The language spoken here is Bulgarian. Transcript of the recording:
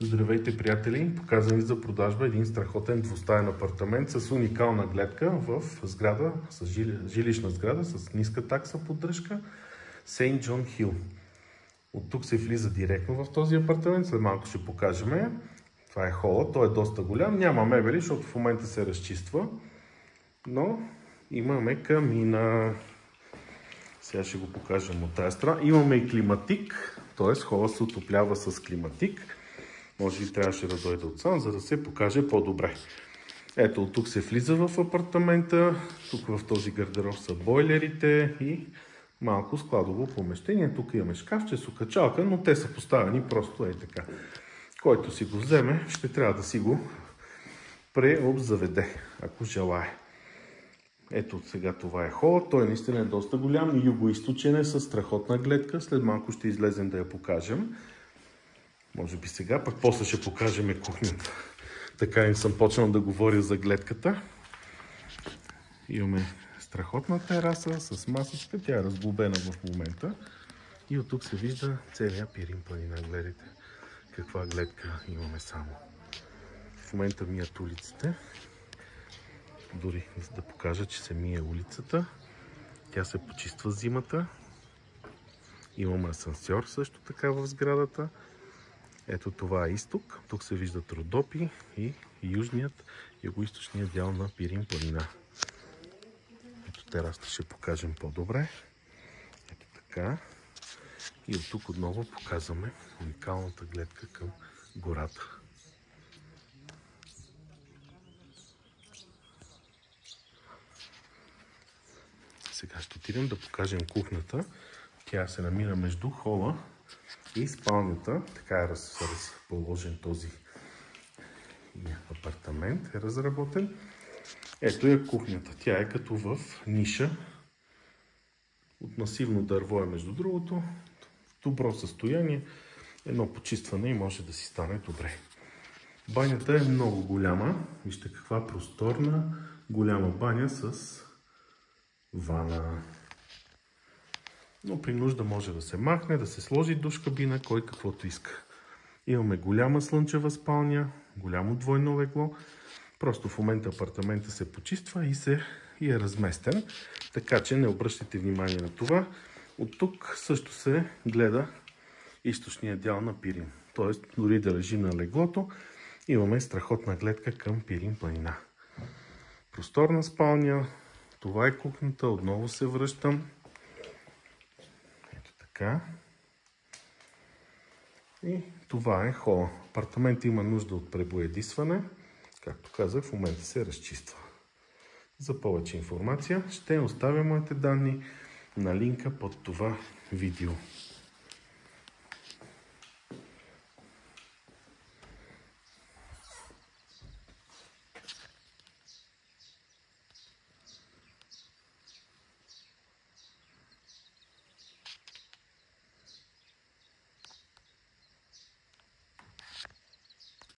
Здравейте, приятели! Показвам ви за продажба един страхотен двустаен апартамент с уникална гледка в сграда, с жилищна сграда с ниска такса поддръжка Сейнт Джон Хил. От тук се влиза директно в този апартамент, след малко ще покажем. Това е хола, той е доста голям, няма мебели, защото в момента се разчиства, но имаме камина. Сега ще го покажем от тази страна. Имаме и климатик, т.е. хола се отоплява с климатик. Може би трябваше да дойде отсам, за да се покаже по-добре. Ето, от тук се влиза в апартамента. Тук в този гардероб са бойлерите и малко складово помещение. Тук имаме шкафче с окачалка, но те са поставени просто е така. Който си го вземе, ще трябва да си го преобзаведе, ако желае. Ето сега това е хола. Той наистина е доста голям. Югоизточен е със страхотна гледка. След малко ще излезем да я покажем. Може би сега, пък после ще покажем кухнята. Така им съм почнал да говоря за гледката. Имаме страхотна тераса с масичка. Тя е разглобена в момента. И от тук се вижда целият Пирин планина. Гледайте каква гледка имаме само. В момента мият улиците. Дори да покажа, че се мие улицата. Тя се почиства зимата. Имаме асансьор също така в сградата. Ето това е изток. Тук се виждат Родопи и южният, югоизточният дял на Пирин планина. Ето терасата ще покажем по-добре. Ето така. И от тук отново показваме уникалната гледка към гората. Сега ще отидем да покажем кухнята. Тя се намира между хола и спалнята. Така е разположен този апартамент, е разработен. Ето е кухнята. Тя е като в ниша. От масивно дърво е между другото. В добро състояние. Едно почистване и може да си стане добре. Банята е много голяма. Вижте каква просторна, голяма баня с вана. Но при нужда може да се махне, да се сложи душ кабина, кой каквото иска. Имаме голяма слънчева спалня, голямо двойно легло. Просто в момента апартамента се почиства и е разместен. Така че не обръщайте внимание на това. От тук също се гледа източния дял на Пирин. Тоест, дори да лежим на леглото, имаме страхотна гледка към Пирин планина. Просторна спалня. Това е кухнята. Отново се връщам. Ето така. И това е хола. Апартаментът има нужда от пребоядисване. Както казах, в момента се разчиства. За повече информация ще оставя моите данни на линка под това видео.